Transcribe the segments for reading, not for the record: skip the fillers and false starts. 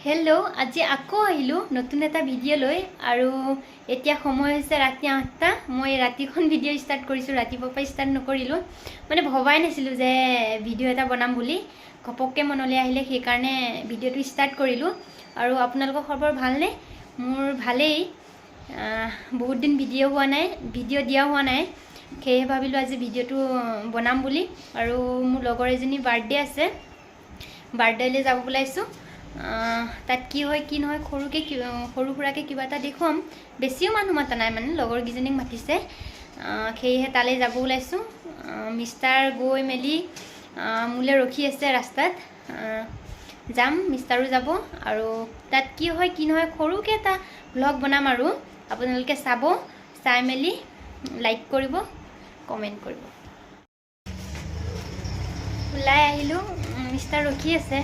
Hello आज आको आहिलो नतुन एटा video लय आरो एतिया समय হৈছে राति 8টা মই ৰাতিখন ভিডিও স্টাर्ट কৰিছো ৰাতিপুৱা স্টাर्ट নকৰিলো মানে ভবাই নাছিলো যে ভিডিও এটা বনাম বুলি ঘপককে মনলৈ আহিলে সেই কাৰণে ভিডিওটো স্টাर्ट কৰিলো আৰু আপোনালোকৰ খবৰ ভালনে মোৰ ভালেই বহুত দিন ভিডিও হোৱা নাই ভিডিও দিয়া হোৱা নাই সেই ভাবিলো আজি ভিডিওটো বনাম বুলি আৰু মোৰ লগৰ এজনী বাৰ্থডে আছে বাৰ্থডেলে যাব বুলাইছো তাত কি হয় কি নহয় সৰু খুৰাকে কিবা এটা দেখুৱাম বেছিও মানুহ মাতা নাই মানে লগৰ গিজনীক মাতিছে সেইহে তালে যাব ওলাইছো মিষ্টাৰ গৈ মেলি মুলে ৰখি আছে ৰাস্তাত যাম মিষ্টাৰো যাব আৰু তাত কি হয় কি নহয় সৰুকে এটা ব্লগ বনাম আৰু আপোনালোকে চাব চাই মেলি লাইক কৰিব কমেন্ট কৰিব ওলাই আহিলো মিষ্টাৰ ৰখি আছে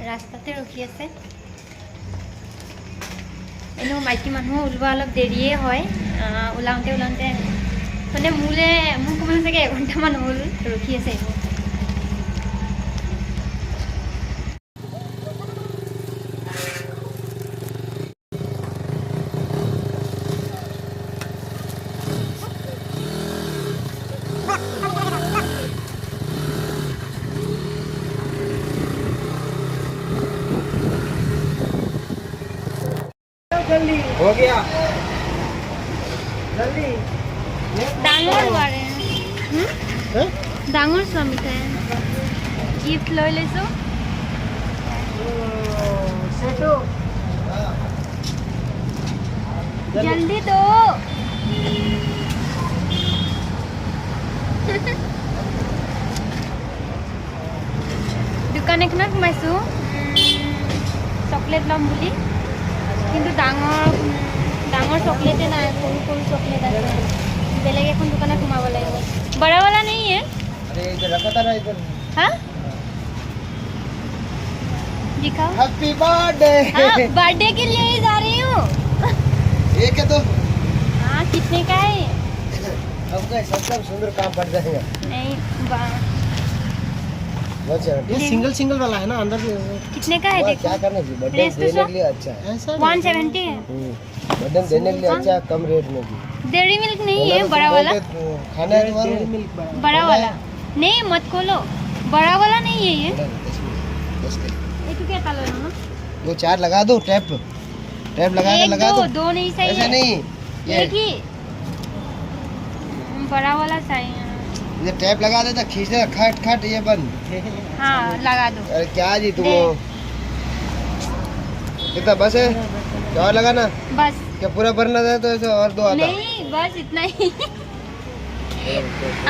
रास्ताते रखी আছে এনো মাইকি মানুহ উলবা অলপ দেৰিয়ে হয় উলাউতে মানে মুলে মোক মানে থাকে 1 ঘন্টা মান হল ৰখি আছে जल्दी हो गया जल्दी डांगर वाले डांगर स्वामी थे गिफ्ट লৈ লৈছো सेटो जल्दी दो दुकान एखনত সোমাইছো চকলেট লম বুলি কিন্তু ডাঙৰ চকলেট है ना कोई चॉकलेट है बेलेग এখন দোকানে ঘুমাব লাগিব बड़ा वाला नहीं है अरे इधर रखा था ना इधर हां दिखाओ हैप्पी बर्थडे हां बर्थडे के लिए ही जा रही हूं ये क्या तो हां कितने का है अब का सबसे सुंदर काम पड़ जाएगा नहीं अच्छा ये सिंगल वाला है ना अंदर से कितने का है देखो क्या करना जी बर्थडे देने के लिए अच्छा है 170 है बर्थडे देने के लिए अच्छा कम रेट में भी डेयरी मिल्क नहीं है बड़ा वाला खाना है डेयरी मिल्क बड़ा वाला नहीं मत खोलो बड़ा वाला नहीं है ये ये तो क्या तालो ना वो 4 लगा दो टैप लगा दो नहीं सही ऐसे है नहीं एक ही बड़ा वाला चाहिए ये टैप लगा देता खींच दे खट ये बंद हाँ लगा दो अरे क्या जी तुम कितना बस है क्या और लगाना बस क्या पूरा भरना था तो ऐसे और 2 आता नहीं बस इतना ही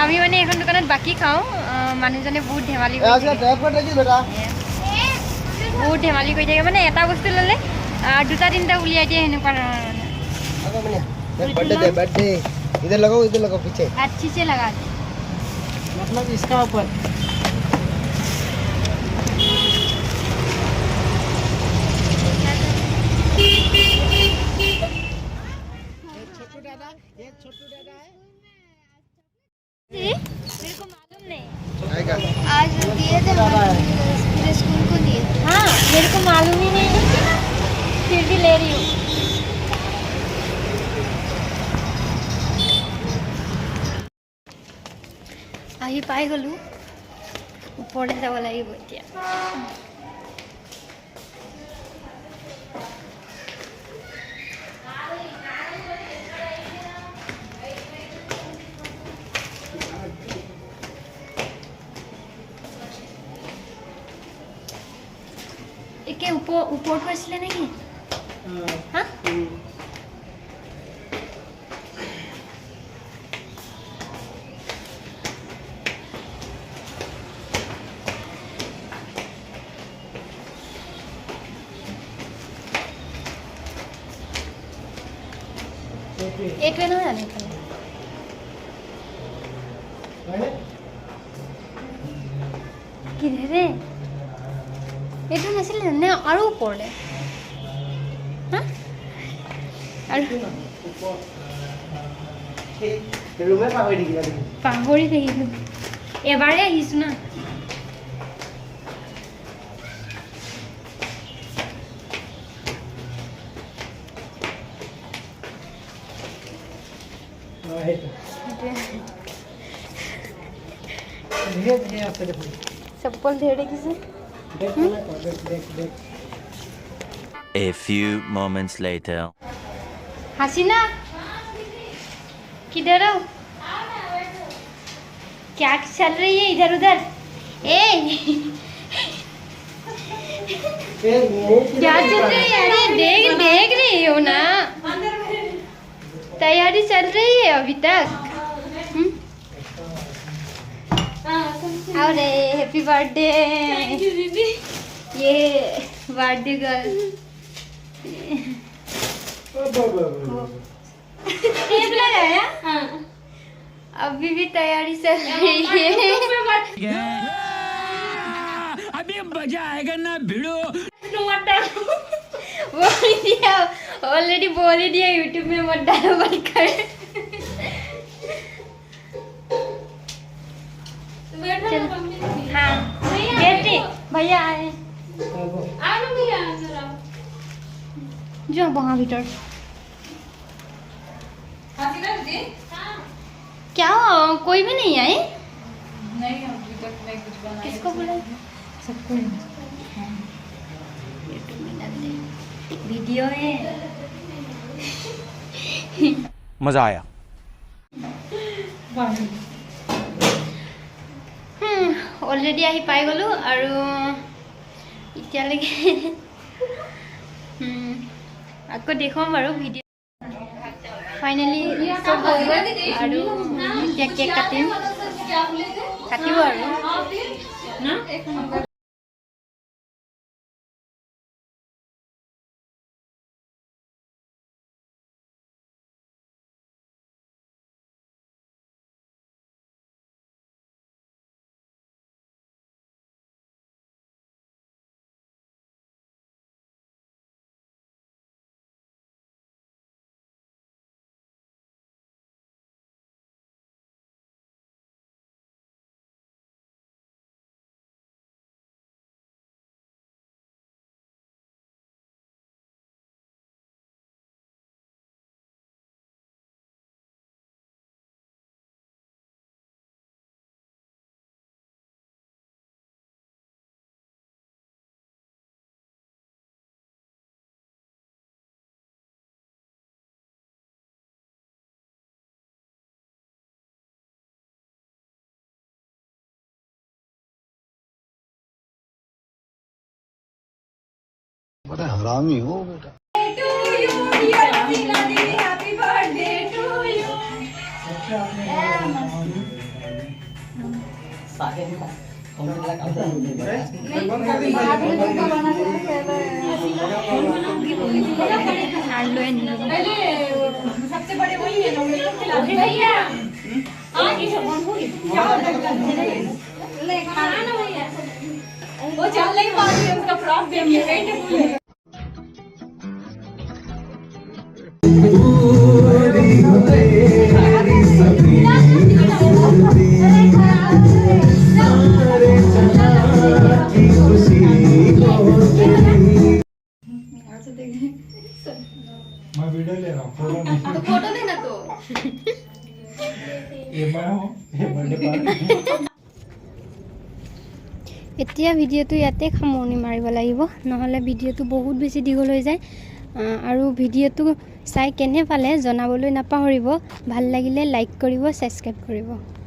আমি মানে এখন দোকানত বাকি খাও মানুহজনে বহুত ধেমালি কৰি ऐसे टैप कर दीजिए बेटा বহুত ধেমালি কৰি থাকে মানে এটা বস্তু ললে দুটা তিনটা উলিয়াই দিয়ে হেনেকুৱা अगर मैंने बर्थडे इधर लगाओ पीछे अच्छी से लगा दे मतलब इसका ऊपर छोटू दादा है मेरे को मालूम नहीं आएगा आज दिए थे पूरे स्कूल को दिए हाँ मेरे को मालूम ही नहीं फिर भी ले रही हूँ আহি পাই গলো ওপৰলৈ যাব লাগিব এতিয়া একে ওপৰটো আছিলে নেকি হা এইটোৱে নহয় জানো এইফালে কিহেৰে এইটো নাছিলে নে আৰু ওপৰলৈ হা আৰু পাহৰি থাকিলোঁ এবাৰে আহিছোঁ না धीरे धीरे आते देखो चप्पल ढेर किसे देख देख A few moments later. हसीना किधर हो? क्या चल रही है इधर उधर? ए क्या चल रही है? अरे देख रही हो ना, तैयारी चल रही है अभी तक। अरे हैप्पी बर्थडे। ये बर्थडे गर्ल टेप लगाया। अभी भी तैयारी चल रही है। अभी मजा आएगा ना भिड़ो। बोल दिया, ऑलरेडी बोल ही दिया यूट्यूब में मत डालो बोलकर। चल हाँ बेटी भैया आए जो वहाँ भीतर क्या कोई भी नहीं आए? नहीं अभी तक मैं कुछ बनाया। किसको बोला? सबको यूट्यूब में डाल दे, वीडियो है। मजा आया। অলৰেডি আহি পাই গ'লোঁ আৰু এতিয়ালৈকে আকৌ দেখুৱাম বাৰু ভিডিঅ'। ফাইনেলি চব হৈ গ'ল আৰু এতিয়া কেক কাটিম, কাটিব আৰু बड़ा हरामी हो बेटा। सबसे बड़े वही है भैया। खाना ना भैया वो चल नहीं पा रही है, उसका फ्रॉक देखिए। मैं वीडियो ले रहा हूँ, फोटो नहीं। तो फोटो देना तो ये मैं हूँ, ये बर्थडे पार्टी। এতিয়া ভিডিঅ'টো ইয়াতে সামৰণি মাৰিব লাগিব, নহ'লে ভিডিঅ'টো বহুত বেছি দীঘল হৈ যায়। আৰু ভিডিঅ'টো চাই কেনে পালে জনাবলৈ নাপাহৰিব। ভাল লাগিলে লাইক কৰিব, ছাবস্ক্ৰাইব কৰিব।